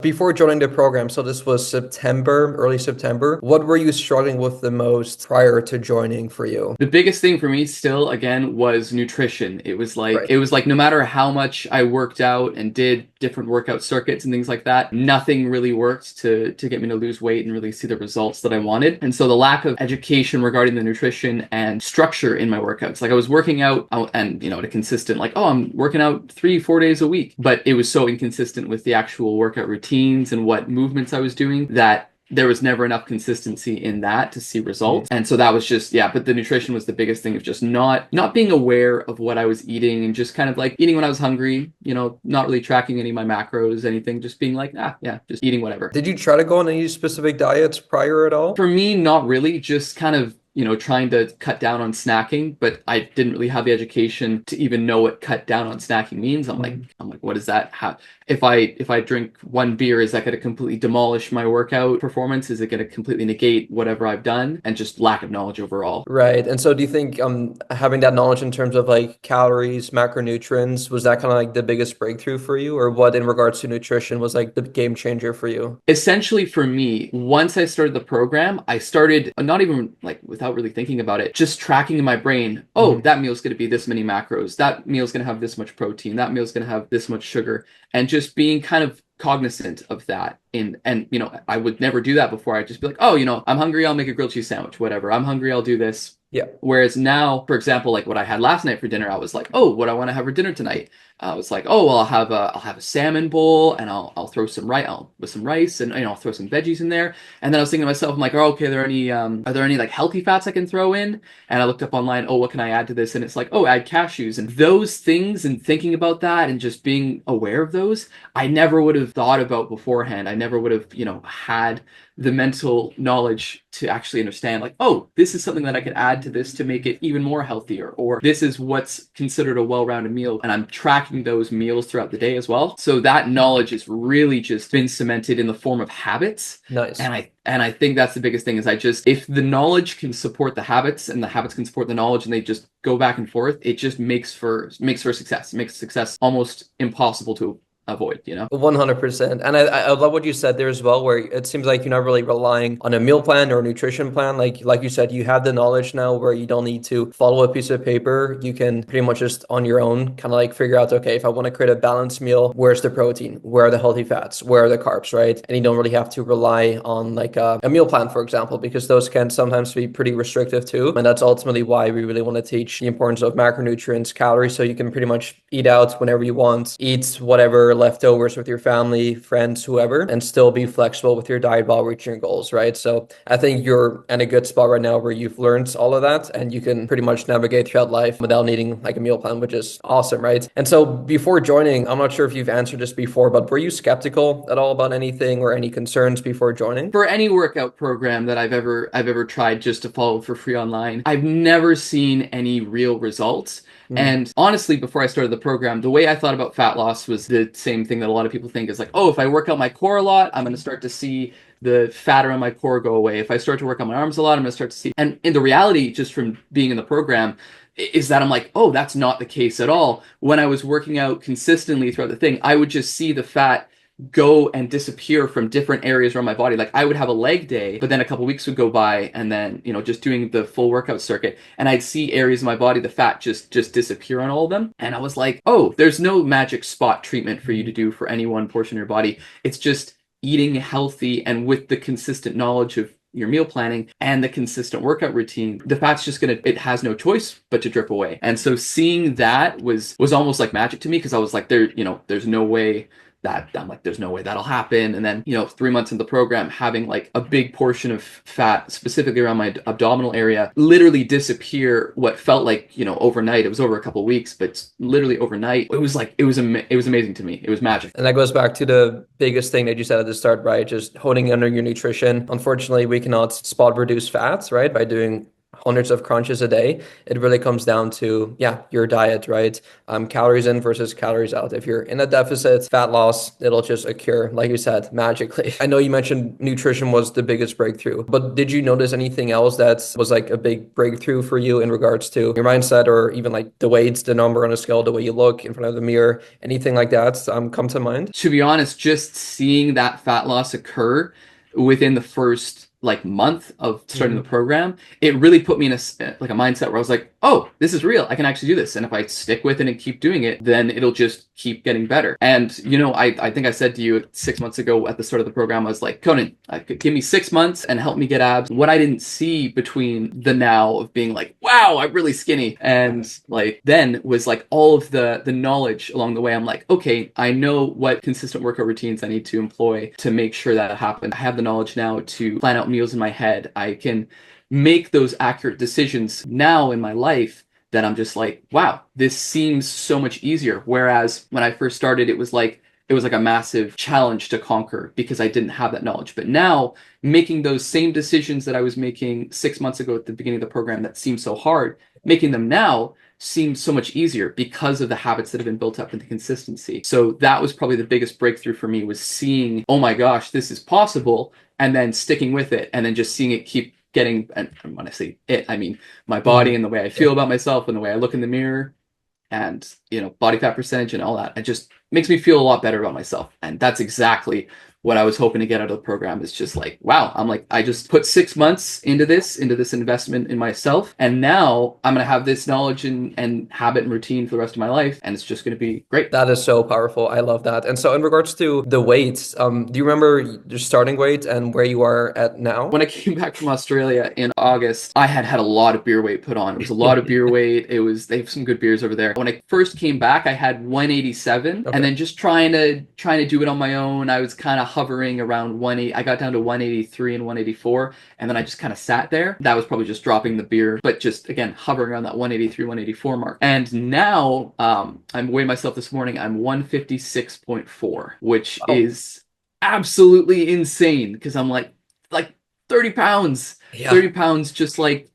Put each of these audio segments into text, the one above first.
Before joining the program, so this was September, early September, what were you struggling with the most prior to joining for you? The biggest thing for me still, again, was nutrition. Right. It was like no matter how much I worked out and did different workout circuits and things like that, nothing really worked to get me to lose weight and really see the results that I wanted. And so the lack of education regarding the nutrition and structure in my workouts, like I was working out and at a consistent, like, oh, I'm working out 3, 4 days a week, but it was so inconsistent with the actual workout routines and what movements I was doing that there was never enough consistency in that to see results. And so that was just, yeah, but the nutrition was the biggest thing of just not being aware of what I was eating and just kind of like eating when I was hungry, not really tracking any of my macros, anything, just being like, yeah, just eating whatever. Did you try to go on any specific diets prior at all? For me, not really, just kind of trying to cut down on snacking, but I didn't really have the education to even know what cut down on snacking means. I'm like, what is that? How, if I drink one beer, is that going to completely demolish my workout performance? Is it going to completely negate whatever I've done? And just lack of knowledge overall. Right. And so do you think having that knowledge in terms of like calories, macronutrients, was that kind of like the biggest breakthrough for you? Or what in regards to nutrition was like the game changer for you? Essentially for me, once I started the program, I started not even like without really thinking about it, just tracking in my brain, oh, that meal's going to be this many macros. That meal's going to have this much protein. That meal's going to have this much sugar. And just being kind of cognizant of that. And I would never do that before. I'd just be like, oh, I'm hungry, I'll make a grilled cheese sandwich, whatever. I'm hungry, I'll do this. Yeah. Whereas now, for example, like what I had last night for dinner, I was like, oh, what do I want to have for dinner tonight? I was like, oh, well, I'll have a salmon bowl and I'll throw some rice, with some rice and I'll throw some veggies in there. And then I was thinking to myself, I'm like, oh, okay, are there any like healthy fats I can throw in? And I looked up online, oh, what can I add to this? And it's like, oh, add cashews. And those things and thinking about that and just being aware of those, I never would have thought about beforehand. I never would have, had the mental knowledge to actually understand like, oh, this is something that I could add to this to make it even more healthier, or this is what's considered a well-rounded meal. And I'm tracking those meals throughout the day as well. So that knowledge has really just been cemented in the form of habits. Nice. And I think that's the biggest thing is if the knowledge can support the habits and the habits can support the knowledge and they just go back and forth, it just makes for success. It makes success almost impossible to avoid. 100%. And I love what you said there as well, where it seems like you're not really relying on a meal plan or a nutrition plan. Like you said, you have the knowledge now where you don't need to follow a piece of paper. You can pretty much just on your own kind of like figure out, okay, if I want to create a balanced meal, where's the protein? Where are the healthy fats? Where are the carbs, right? And you don't really have to rely on like a meal plan, for example, because those can sometimes be pretty restrictive too. And that's ultimately why we really want to teach the importance of macronutrients, calories, so you can pretty much eat out whenever you want, eat whatever leftovers with your family, friends, whoever, and still be flexible with your diet while reaching your goals, right? So I think you're in a good spot right now where you've learned all of that and you can pretty much navigate throughout life without needing like a meal plan, which is awesome, right? And so before joining, I'm not sure if you've answered this before, but were you skeptical at all about anything or any concerns before joining? For any workout program that I've ever tried just to follow for free online, I've never seen any real results. And honestly, before I started the program, the way I thought about fat loss was the same thing that a lot of people think is like, oh, if I work out my core a lot, I'm going to start to see the fat around my core go away. If I start to work on my arms a lot, I'm going to start to see. And in the reality, just from being in the program, is that I'm like, oh, that's not the case at all. When I was working out consistently throughout the thing, I would just see the fat go and disappear from different areas around my body. Like I would have a leg day, but then a couple weeks would go by and then, just doing the full workout circuit and I'd see areas of my body, the fat just disappear on all of them. And I was like, oh, there's no magic spot treatment for you to do for any one portion of your body. It's just eating healthy and with the consistent knowledge of your meal planning and the consistent workout routine, the fat's just it has no choice but to drip away. And so seeing that was almost like magic to me because I was like, there's no way there's no way that'll happen. And then, 3 months into the program, having like a big portion of fat specifically around my abdominal area literally disappear what felt like, overnight. It was over a couple of weeks, but literally overnight, it was amazing to me. It was magic. And that goes back to the biggest thing that you said at the start, right? Just honing under your nutrition. Unfortunately, we cannot spot reduce fats, right? By doing hundreds of crunches a day. It really comes down to, yeah, your diet, right? Calories in versus calories out. If you're in a deficit, fat loss, it'll just occur, like you said, magically. I know you mentioned nutrition was the biggest breakthrough, but did you notice anything else that was like a big breakthrough for you in regards to your mindset or even like the weights, the number on a scale, the way you look in front of the mirror, anything like that come to mind? To be honest, just seeing that fat loss occur within the first like month of starting the Mhm. program, it really put me in a like a mindset where I was like, oh, this is real. I can actually do this. And if I stick with it and keep doing it, then it'll just keep getting better. And I think I said to you 6 months ago at the start of the program, I was like, Conan, give me 6 months and help me get abs. What I didn't see between the now of being like, wow, I'm really skinny, and like then was like all of the knowledge along the way. I'm like, okay, I know what consistent workout routines I need to employ to make sure that happens. I have the knowledge now to plan out meals in my head. I can make those accurate decisions now in my life that I'm just like, wow, this seems so much easier. Whereas when I first started, it was like a massive challenge to conquer because I didn't have that knowledge. But now making those same decisions that I was making 6 months ago at the beginning of the program that seemed so hard, making them now seems so much easier because of the habits that have been built up and the consistency. So that was probably the biggest breakthrough for me, was seeing, oh my gosh, this is possible, and then sticking with it, and then just seeing it keep getting, and when I say it, I mean my body Mhm. and the way I Yeah. feel about myself and the way I look in the mirror, and body fat percentage and all that. It just makes me feel a lot better about myself, and that's exactly what I was hoping to get out of the program. Is just like, wow, I'm like, I just put 6 months into this investment in myself, and now I'm gonna have this knowledge and habit and routine for the rest of my life, and it's just gonna be great. That is so powerful. I love that. And so in regards to the weights, do you remember your starting weight and where you are at now? When I came back from Australia in August, I had had a lot of beer weight put on. It was a lot of beer weight. They have some good beers over there. When I first came back, I had 187, and Okay. then just trying to do it on my own, I was kind of hovering around 180. I got down to 183 and 184, and then I just kind of sat there. That was probably just dropping the beer, but just again hovering around that 183, 184 mark. And now, I'm weighing myself this morning. I'm 156.4, which Oh, is absolutely insane because I'm like 30 pounds, yeah. 30 pounds just like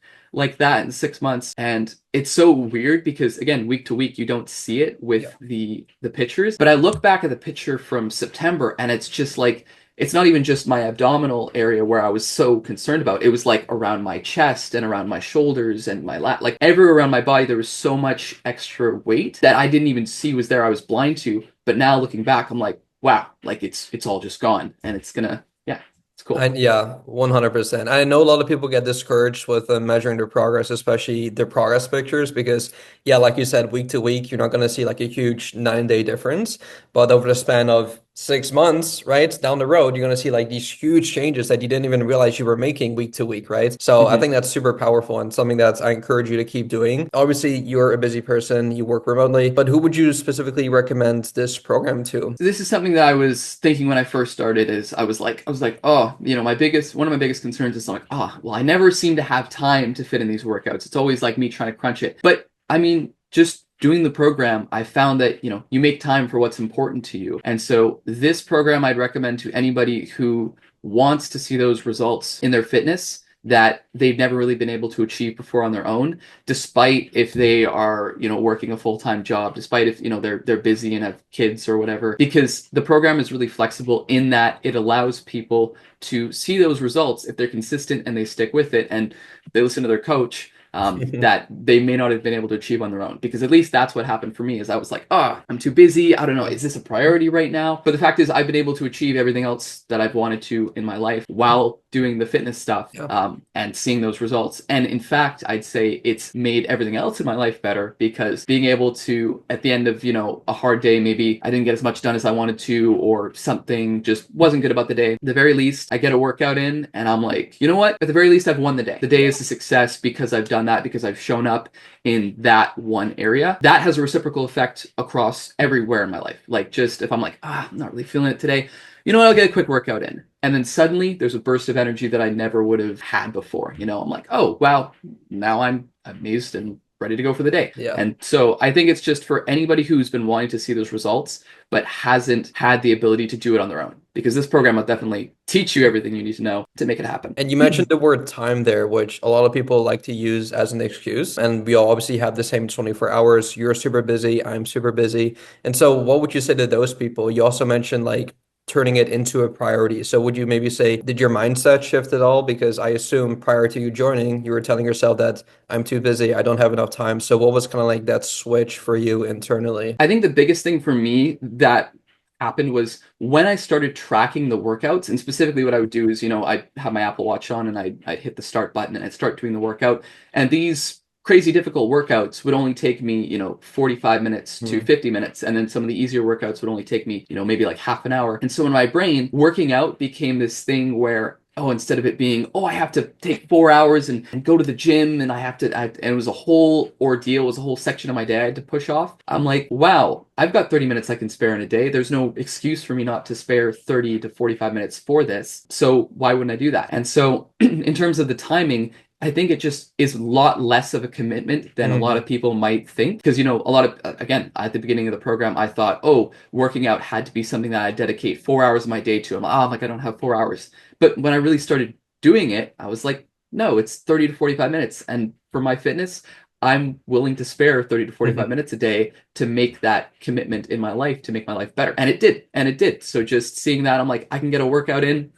that in 6 months. And it's so weird because again, week to week, you don't see it Yeah. with the pictures. But I look back at the picture from September, and it's just like, it's not even just my abdominal area where I was so concerned about. It was like around my chest and around my shoulders and my lat, like everywhere around my body, there was so much extra weight that I didn't even see was there. I was blind to. But now looking back, I'm like, wow, like it's all just gone, and it's gonna, yeah, it's cool. Yeah, 100%. I know a lot of people get discouraged with measuring their progress, especially their progress pictures, because, yeah, like you said, week to week, you're not going to see like a huge 9 day difference. But over the span of 6 months, right, down the road, you're going to see like these huge changes that you didn't even realize you were making week to week, right? So I Mhm. think that's super powerful and something that I encourage you to keep doing. Obviously, you're a busy person, you work remotely, but who would you specifically recommend this program to? So this is something that I was thinking when I first started. Is I was like, oh, one of my biggest concerns is like, oh, well, I never seem to have time to fit in these workouts. It's always like me trying to crunch it. But I mean, just doing the program, I found that, you make time for what's important to you. And so this program I'd recommend to anybody who wants to see those results in their fitness that they've never really been able to achieve before on their own, despite if they are, working a full-time job, despite if, they're busy and have kids or whatever, because the program is really flexible in that it allows people to see those results if they're consistent and they stick with it and they listen to their coach. That they may not have been able to achieve on their own, because at least that's what happened for me. Is I was like, oh, I'm too busy, I don't know, is this a priority right now? But the fact is, I've been able to achieve everything else that I've wanted to in my life while doing the fitness stuff, Yeah. and seeing those results. And in fact, I'd say it's made everything else in my life better, because being able to, at the end of, a hard day, maybe I didn't get as much done as I wanted to, or something just wasn't good about the day. At the very least, I get a workout in and I'm like, you know what? At the very least, I've won the day. The day is a success because I've done that, because I've shown up in that one area. That has a reciprocal effect across everywhere in my life. Like, just if I'm like, I'm not really feeling it today, you know what, I'll get a quick workout in. And then suddenly there's a burst of energy that I never would have had before. I'm like, oh, wow, now I'm amazed and ready to go for the day. Yeah. And so I think it's just for anybody who's been wanting to see those results, but hasn't had the ability to do it on their own, because this program will definitely teach you everything you need to know to make it happen. And you mentioned the word time there, which a lot of people like to use as an excuse. And we all obviously have the same 24 hours. You're super busy, I'm super busy. And so what would you say to those people? You also mentioned like turning it into a priority. So would you maybe say, did your mindset shift at all? Because I assume prior to you joining, you were telling yourself that I'm too busy, I don't have enough time. So what was kind of like that switch for you internally? I think the biggest thing for me that happened was when I started tracking the workouts, and specifically what I would do is, I'd have my Apple Watch on and I'd hit the start button and I'd start doing the workout. And these crazy difficult workouts would only take me, 45 minutes to 50 minutes. And then some of the easier workouts would only take me, maybe like half an hour. And so in my brain, working out became this thing where, oh, instead of it being, oh, I have to take 4 hours and go to the gym and and it was a whole ordeal, it was a whole section of my day I had to push off. I'm like, wow, I've got 30 minutes I can spare in a day. There's no excuse for me not to spare 30 to 45 minutes for this. So why wouldn't I do that? And so in terms of the timing, I think it just is a lot less of a commitment than a lot of people might think. Because, a lot of, again, at the beginning of the program, I thought, oh, working out had to be something that I dedicate 4 hours of my day to. I'm like, I don't have 4 hours. But when I really started doing it, I was like, no, it's 30 to 45 minutes. And for my fitness, I'm willing to spare 30 to 45 minutes a day to make that commitment in my life, to make my life better. And it did. And it did. So just seeing that, I'm like, I can get a workout in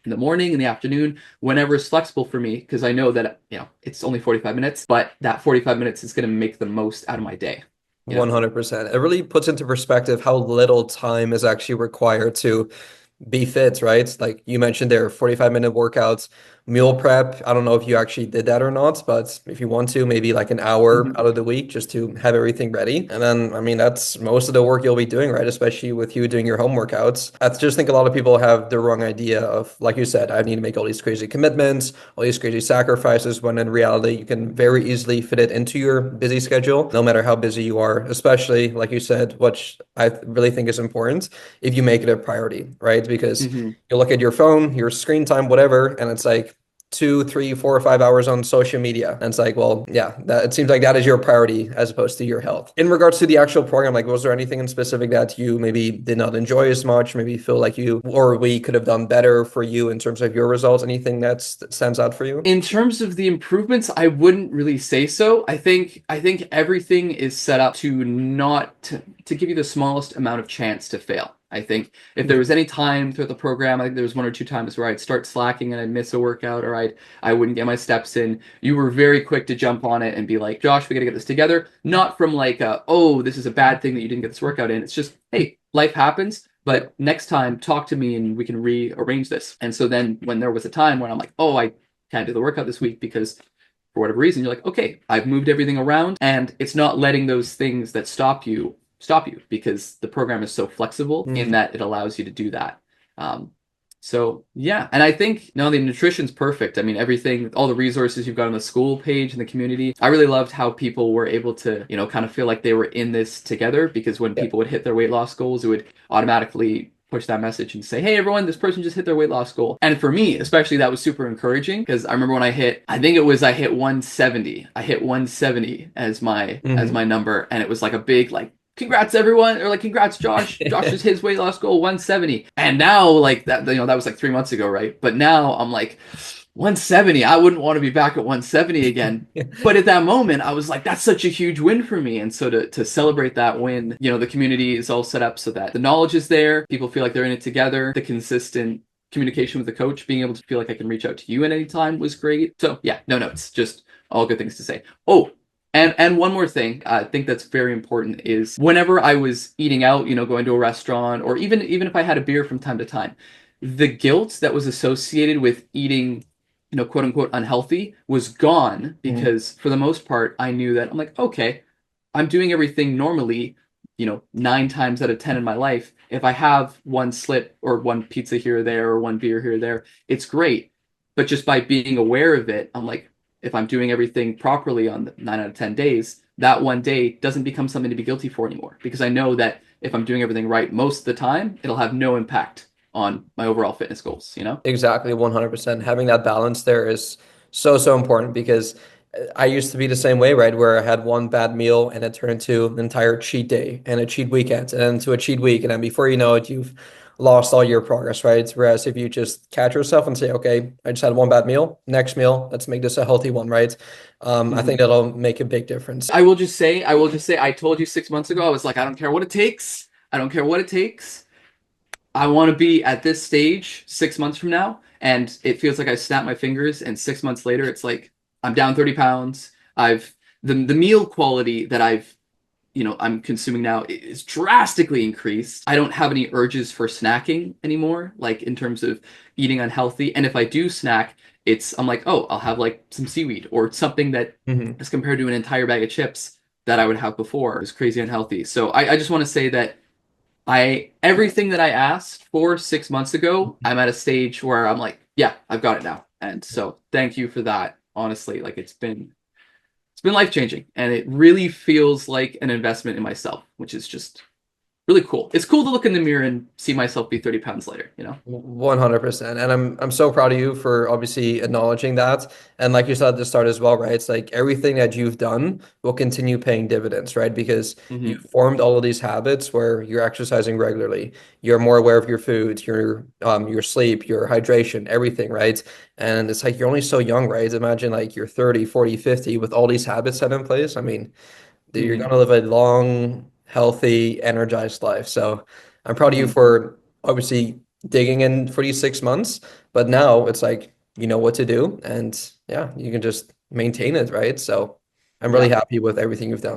the morning, in the afternoon, whenever is flexible for me, because I know that, it's only 45 minutes, but that 45 minutes is going to make the most out of my day. 100%. It really puts into perspective how little time is actually required to be fit, right? Like you mentioned there, 45-minute workouts, meal prep. I don't know if you actually did that or not, but if you want to, maybe like an hour Mhm. out of the week just to have everything ready. And then, I mean, that's most of the work you'll be doing, right? Especially with you doing your home workouts. I just think a lot of people have the wrong idea of, like you said, I need to make all these crazy commitments, all these crazy sacrifices, when in reality, you can very easily fit it into your busy schedule, no matter how busy you are, especially, like you said, which I really think is important if you make it a priority, right? Because Mhm. you look at your phone, your screen time, whatever, and it's like 2, 3, 4, or 5 hours on social media. And it's like, well, yeah, that it seems like that is your priority as opposed to your health. In regards to the actual program, like, was there anything in specific that you maybe did not enjoy as much, maybe feel like you or we could have done better for you in terms of your results? Anything that stands out for you? In terms of the improvements, I wouldn't really say so. I think everything is set up to not to give you the smallest amount of chance to fail. I think if there was any time throughout the program, I think there was 1 or 2 times where I'd start slacking and I'd miss a workout, or I wouldn't get my steps in. You were very quick to jump on it and be like, Josh, we gotta get this together. Not from like, oh, this is a bad thing that you didn't get this workout in. It's just, hey, life happens. But next time, talk to me and we can rearrange this. And so then when there was a time when I'm like, oh, I can't do the workout this week because for whatever reason, you're like, okay, I've moved everything around, and it's not letting those things that stop you, because the program is so flexible in that it allows you to do that. Um, so yeah, and I think no, the nutrition's perfect. I mean, everything, all the resources you've got on the school page and the community. I really loved how people were able to, kind of feel like they were in this together, because when Yeah. people would hit their weight loss goals, it would automatically push that message and say, hey, everyone, this person just hit their weight loss goal. And for me, especially, that was super encouraging, because I remember when I hit 170. I hit 170 as my number. And it was like a big, like, congrats everyone, or like, congrats Josh. Josh just hit his weight loss goal, 170. And now, like, that, that was like 3 months ago, right? But now I'm like, 170, I wouldn't want to be back at 170 again. But at that moment, I was like, that's such a huge win for me. And so to celebrate that win, the community is all set up so that the knowledge is there. People feel like they're in it together. The consistent communication with the coach, being able to feel like I can reach out to you at any time, was great. So yeah, no notes, just all good things to say. Oh, and one more thing I think that's very important is whenever I was eating out, going to a restaurant, or even if I had a beer from time to time, the guilt that was associated with eating, quote unquote unhealthy, was gone, because for the most part I knew that I'm like, okay, I'm doing everything normally, 9 times out of 10 in my life. If I have one slip or one pizza here or there or one beer here or there, it's great. But just by being aware of it, I'm like, if I'm doing everything properly on the 9 out of 10 days, that one day doesn't become something to be guilty for anymore, because I know that if I'm doing everything right most of the time, it'll have no impact on my overall fitness goals. Exactly, 100%. Having that balance there is so, so important because I used to be the same way, right? Where I had one bad meal and it turned into an entire cheat day and a cheat weekend and then into a cheat week. And then before you know it, you've lost all your progress, right? Whereas if you just catch yourself and say, okay, I just had one bad meal, next meal, let's make this a healthy one, right? I think Mhm. that'll make a big difference. I told you 6 months ago, I was like, I don't care what it takes. I don't care what it takes. I want to be at this stage 6 months from now. And it feels like I snap my fingers, and 6 months later, it's like I'm down 30 pounds. The meal quality that I'm consuming now is drastically increased. I don't have any urges for snacking anymore, like in terms of eating unhealthy. And if I do snack, I'm like, oh, I'll have like some seaweed or something that, Mhm. as compared to an entire bag of chips that I would have before, is crazy unhealthy. So I just want to say that I everything that I asked for 6 months ago, I'm at a stage where I'm like, yeah, I've got it now. And so thank you for that. Honestly, like it's been life changing, and it really feels like an investment in myself, which is just really cool. It's cool to look in the mirror and see myself be 30 pounds lighter, you know? 100%. And I'm so proud of you for obviously acknowledging that. And like you said at the start as well, right? It's like everything that you've done will continue paying dividends, right? Because you Hmm. formed all of these habits where you're exercising regularly. You're more aware of your food, your sleep, your hydration, everything, right? And it's like you're only so young, right? Imagine like you're 30, 40, 50 with all these habits set in place. I mean, you're Hmm. gonna live a long, healthy, energized life. So I'm proud of you Hmm. for obviously digging in for these 6 months, but now it's like you know what to do, and yeah, you can just maintain it, right? So I'm really Yeah. happy with everything you've done.